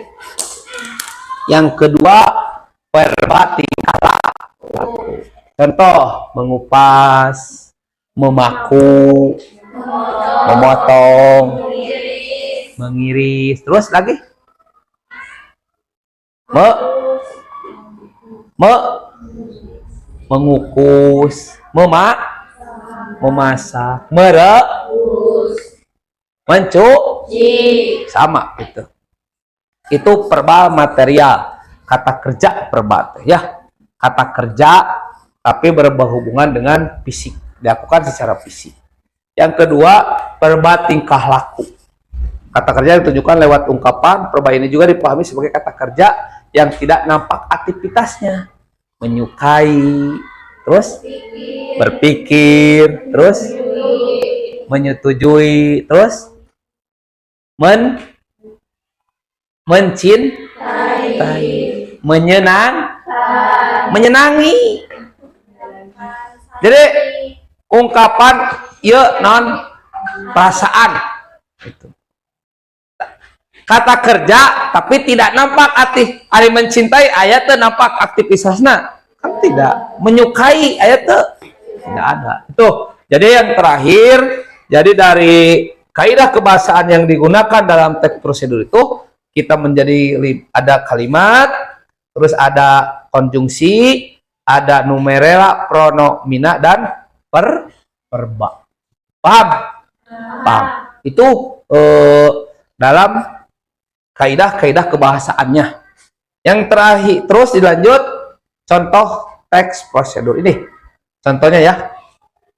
Yang kedua, perba tingkah laku. Contoh, mengupas, memaku, memotong, mengiris. Terus lagi mengukus, memasak, merebus, mencuci, sama itu. Itu perba material, kata kerja perba ya, kata kerja tapi berhubungan dengan fisik, dilakukan secara fisik. Yang kedua, perba tingkah laku. Kata kerja ditunjukkan lewat ungkapan. Perba ini juga dipahami sebagai kata kerja yang tidak nampak aktivitasnya. Menyukai, terus berpikir, terus menyetujui, terus mencintai, menyertai, menyenangi. Jadi ungkapan ieu non perasaan. Itu. Kata kerja tapi tidak nampak aktif. Ari mencintai aya teu nampak aktivitasna. Kan tidak. Menyukai aya teu tidak ada. Itu. Jadi yang terakhir, jadi dari kaidah kebahasaan yang digunakan dalam teks prosedur itu kita menjadi ada kalimat, terus ada konjungsi, ada numerela, pronomina dan verba. Paham? Paham. Itu dalam kaidah-kaidah kebahasaannya. Yang terakhir terus dilanjut contoh teks prosedur ini. Contohnya ya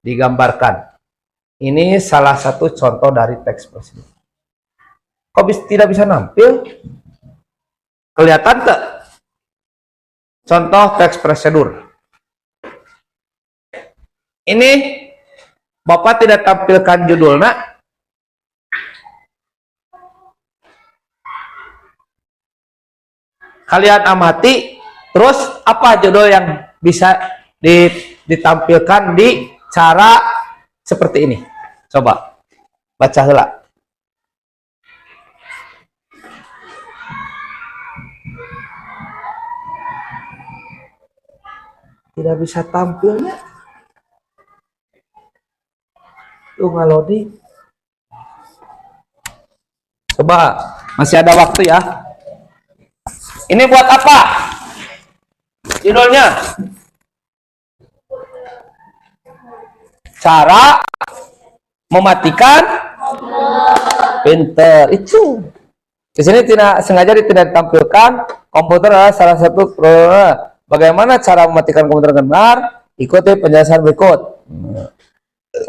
digambarkan. Ini salah satu contoh dari teks prosedur. Kok tidak bisa nampil? Kelihatan tak? Contoh teks prosedur. Ini Bapak tidak tampilkan judulnya. Kalian amati. Terus apa judul yang bisa ditampilkan di cara seperti ini? Coba baca heula. Tidak bisa tampilnya. Tuh ngalodi. Coba, masih ada waktu ya. Ini buat apa? Judulnya cara mematikan printer. Itu. Di sini tidak sengaja tidak ditampilkan. Komputer adalah salah satu bagaimana cara mematikan komputer dengan benar? Ikuti penjelasan berikut.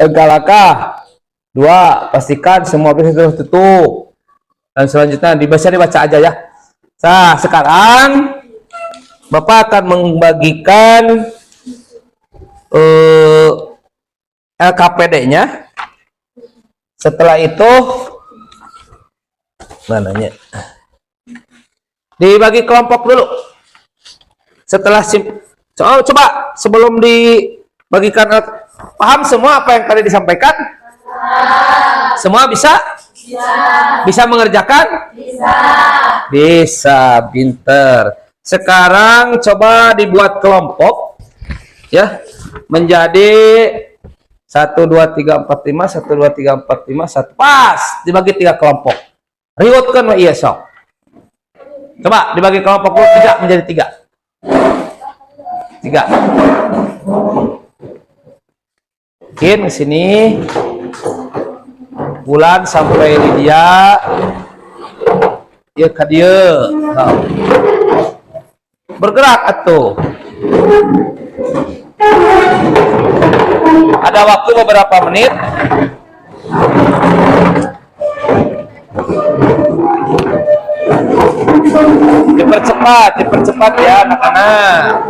Langkah 2, pastikan semua aplikasi tutup. Dan selanjutnya bisa dibaca aja ya. Nah, sekarang Bapak akan membagikan LKPD-nya. Setelah itu mananya? Dibagi kelompok dulu. Setelah coba sebelum dibagikan, paham semua apa yang tadi disampaikan? Semua bisa? Bisa mengerjakan? Bisa, pinter. Sekarang coba dibuat kelompok ya, menjadi 1 2 3 4 5 1 2 3 4 5 1, pas dibagi 3 kelompok. Riwutkeun we ieu sok. Coba dibagi kelompok 3 menjadi 3. Mungkin ke sini Bulan sampai Lydia ya ka dieu. Bergerak atuh. Ada waktu beberapa menit. Dipercepat ya anak-anak.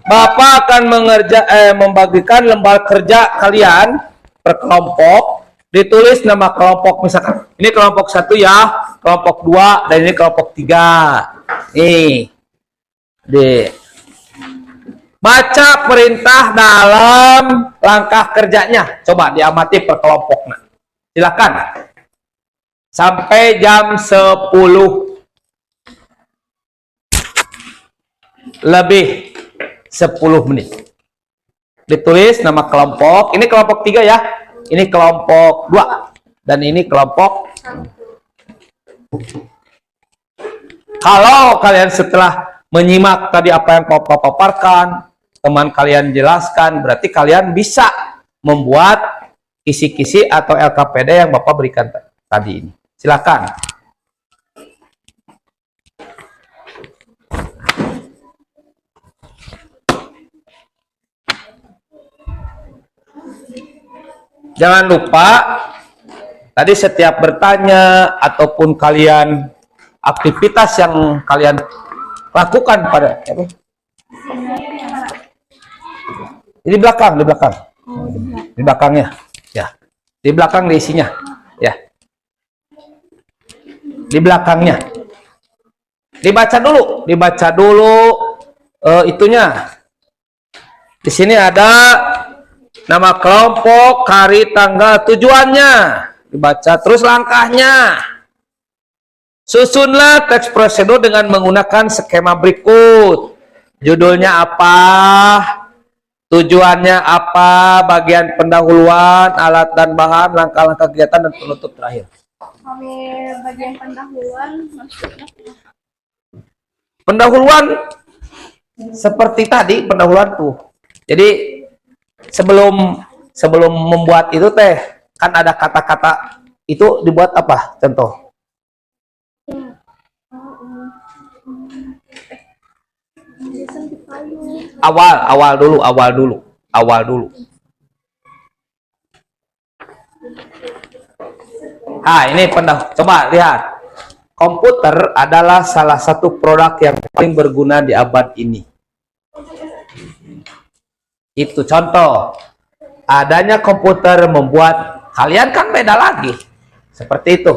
Bapak akan membagikan lembar kerja kalian per kelompok, ditulis nama kelompok, misalkan ini kelompok 1 ya, kelompok 2, dan ini kelompok 3. Nih, baca perintah dalam langkah kerjanya. Coba diamati per kelompoknya. Silakan. Sampai jam 10 lebih 10 menit. Ditulis nama kelompok. Ini kelompok 3 ya. Ini kelompok 2. Dan ini kelompok. Kalau kalian setelah menyimak tadi apa yang Bapak paparkan, teman kalian jelaskan, berarti kalian bisa membuat kisi-kisi atau LKPD yang Bapak berikan tadi ini. Silakan. Jangan lupa tadi setiap bertanya ataupun kalian aktivitas yang kalian lakukan pada apa? Di belakang, di belakangnya, ya, di belakang diisinya, ya, di belakangnya. Dibaca dulu itunya. Di sini ada nama kelompok, hari, tanggal, tujuannya. Dibaca terus langkahnya. Susunlah teks prosedur dengan menggunakan skema berikut. Judulnya apa? Tujuannya apa? Bagian pendahuluan, alat dan bahan, langkah-langkah kegiatan dan penutup terakhir. Bagian pendahuluan maksudnya Pendahuluan seperti tadi pendahuluan tuh. Jadi sebelum membuat itu teh kan ada kata-kata itu dibuat apa? Contoh. Awal dulu. Ini coba lihat. Komputer adalah salah satu produk yang paling berguna di abad ini. Itu contoh. Adanya komputer membuat kalian kan beda lagi. Seperti itu.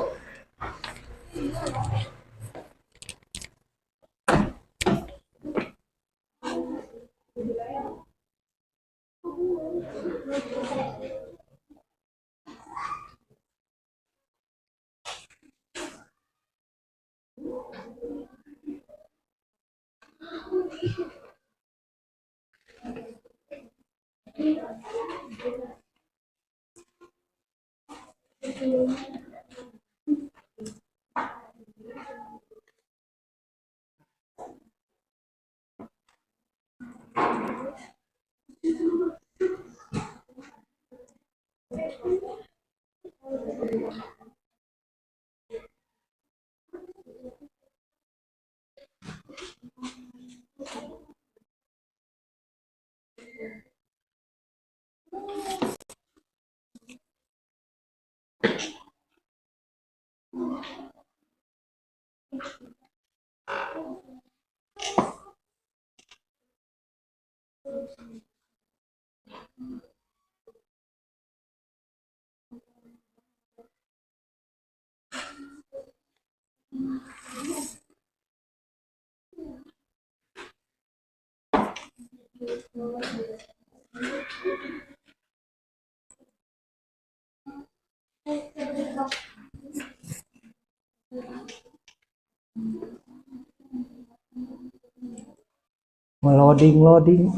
Loading.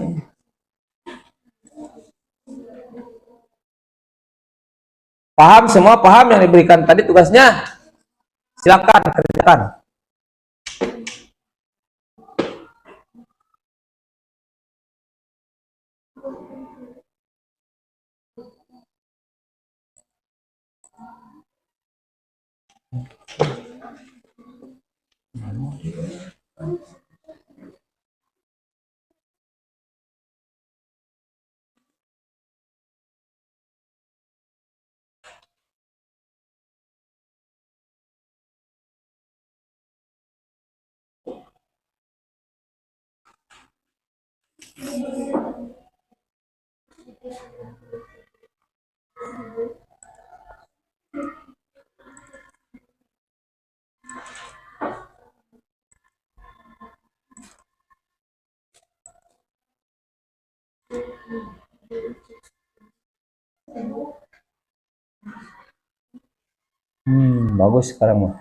Paham semua? Paham yang diberikan tadi tugasnya? Silakan kerjakan. Bagus sekarang mah.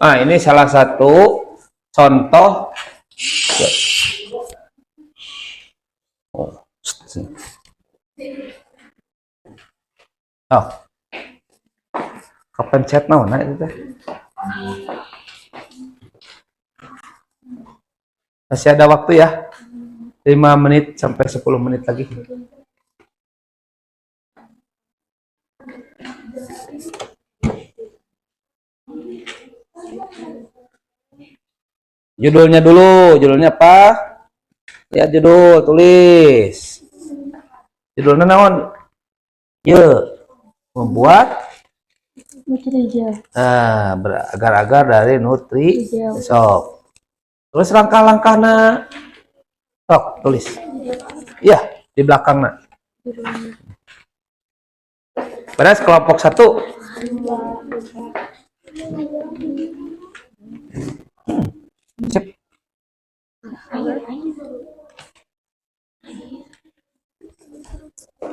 Ini salah satu contoh. Kepencet naon itu teh? Masih ada waktu ya? 5 menit sampai 10 menit lagi. Judulnya dulu, judulnya apa? Lihat judul, tulis. Judulnya naon? Ye, membuat agar-agar dari Nutri Shop. Terus langkah-langkahnya, sok tulis. Iya, di belakangnya. Beres kelompok 1. Sip.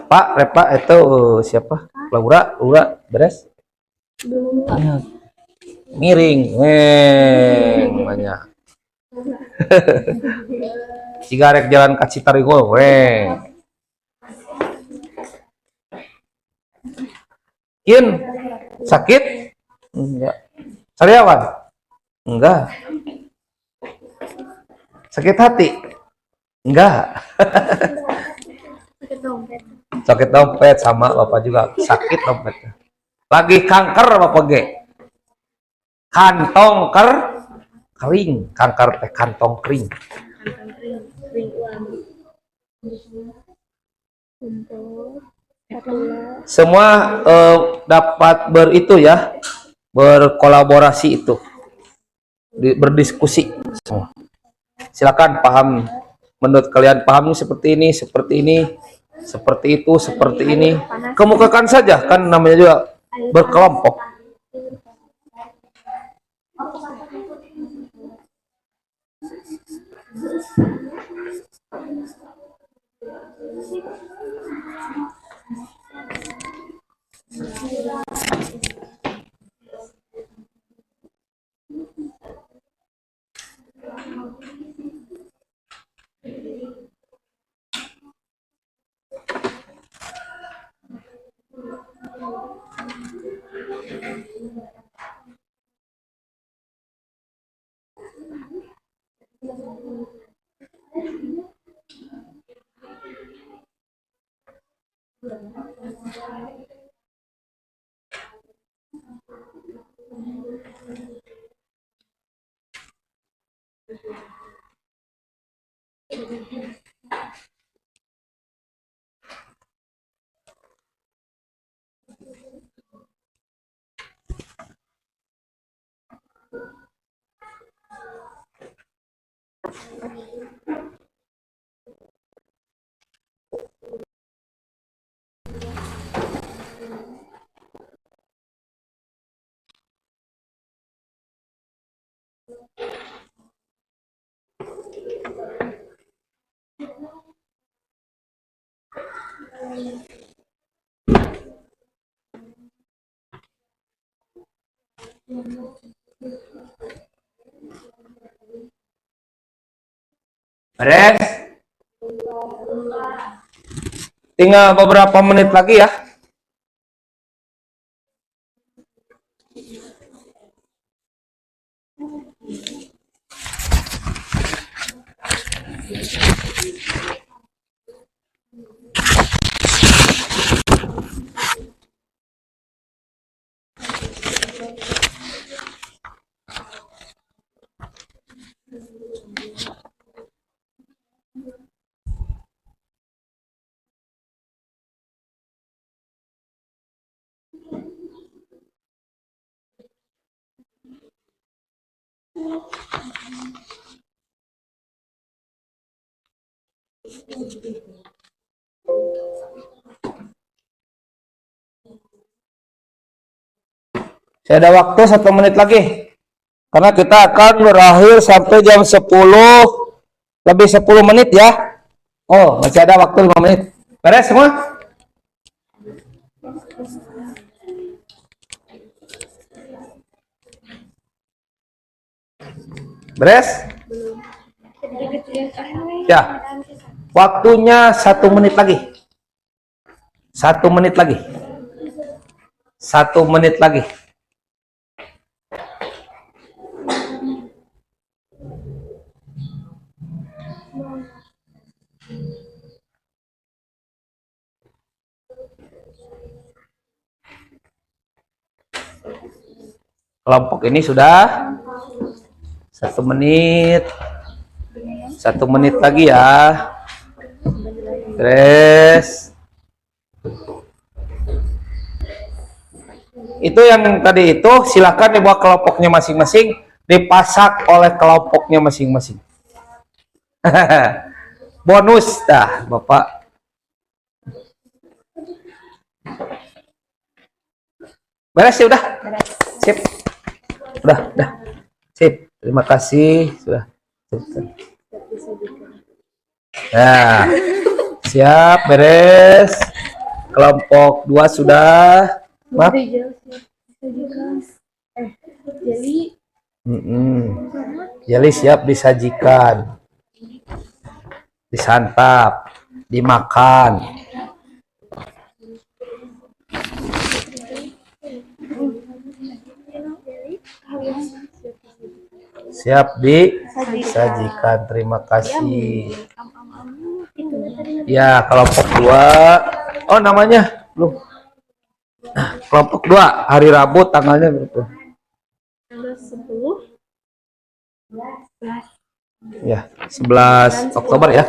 Pak, Repa itu siapa? Laura, beres? Miring, banyak. Cigarek jalan ka Citarigo, Kin, sakit? Enggak. Sariawan? Enggak. Sakit hati? Enggak. Sakit dompet sama Bapak juga sakit dompetnya. Lagi kanker Bapak G. Kantong kering, kanker teh kantong kering. Semua dapat berkolaborasi itu, berdiskusi. Silakan paham, menurut kalian paham seperti ini, seperti itu, seperti ini. Kemukakan saja, kan namanya juga berkelompok. Beres? Tinggal beberapa menit lagi ya. Saya ada waktu 1 menit lagi. Karena kita akan berakhir sampai jam 10 lebih 10 menit ya. Oh, masih ada waktu 5 menit. Beres semua? Beres? Ya. Waktunya 1 menit lagi. 1 menit lagi. 1 menit lagi. Kelompok ini sudah 1 menit. 1 menit lagi ya. Beres. Itu yang tadi itu silakan dibawa kelompoknya masing-masing, dipasak oleh kelompoknya masing-masing. Bonus dah, Bapak. Beres ya udah. Sip. Udah. Sip. Terima kasih sudah. Nah, siap, beres. Kelompok 2 sudah. Maaf. Jeli siap disajikan, disantap, dimakan. Siap disajikan. Terima kasih. Ya, kelompok 2. Oh, namanya belum. Kelompok 2 hari Rabu tanggalnya berapa? Tanggal 10. Ya, 11 Oktober ya.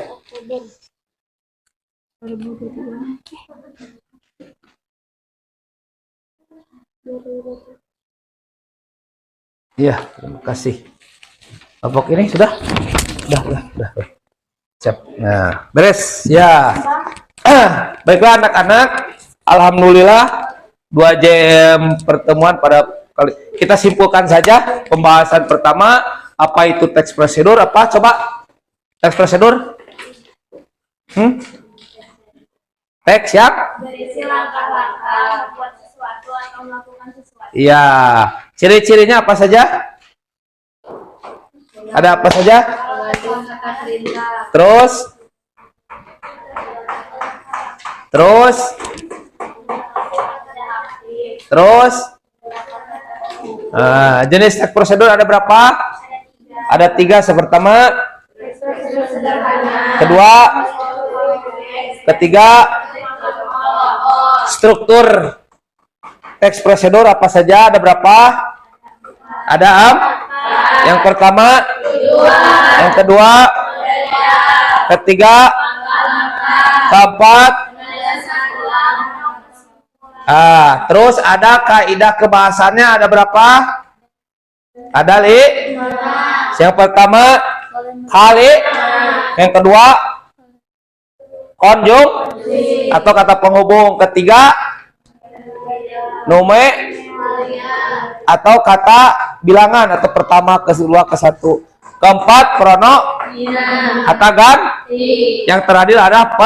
Iya, terima kasih. Kelompok ini sudah. Siap. Nah, beres ya. Baiklah anak-anak, alhamdulillah 2 jam pertemuan pada kali kita simpulkan saja pembahasan pertama. Apa itu teks prosedur? Apa coba teks prosedur? Teks yang Berisi langkah-langkah membuat sesuatu atau melakukan sesuatu. iya, ciri-cirinya apa saja? Ada apa saja? Terus jenis teks prosedur ada berapa? Ada 3. Pertama, kedua, ketiga. Struktur teks prosedur apa saja? Ada berapa? Ada yang pertama, yang kedua, ketiga, keempat. Terus ada kaidah kebahasannya ada berapa? Ada yang pertama kali, yang kedua konjung atau kata penghubung, ketiga nome atau kata bilangan atau pertama ke kedua ke satu, keempat prono kata ganti, yang terakhir ada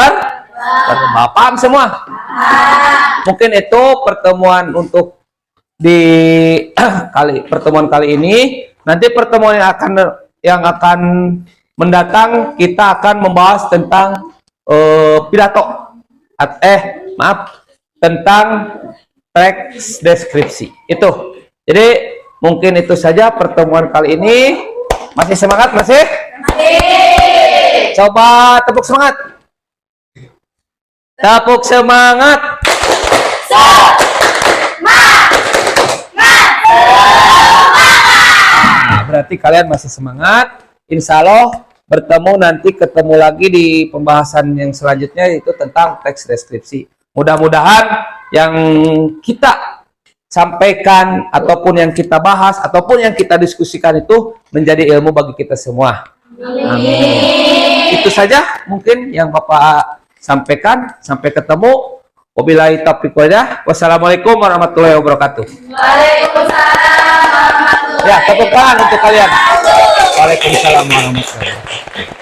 paham semua. Mungkin itu pertemuan untuk di pertemuan kali ini. Nanti pertemuan yang akan mendatang kita akan membahas tentang pidato tentang teks deskripsi itu. Jadi mungkin itu saja pertemuan kali ini. Masih semangat? Masih? Coba tepuk semangat. Tepuk semangat. Berarti kalian masih semangat. Insya Allah ketemu lagi di pembahasan yang selanjutnya, yaitu tentang teks deskripsi. Mudah-mudahan yang kita sampaikan ataupun yang kita bahas ataupun yang kita diskusikan itu menjadi ilmu bagi kita semua. Amin. Itu saja mungkin yang Bapak sampaikan. Sampai ketemu. Wabillahi taufiq walhidayah. Wassalamualaikum warahmatullahi wabarakatuh. Waalaikumsalam warahmatullahi wabarakatuh. Ya, tepuk tangan untuk kalian. Waalaikumsalam warahmatullahi wabarakatuh.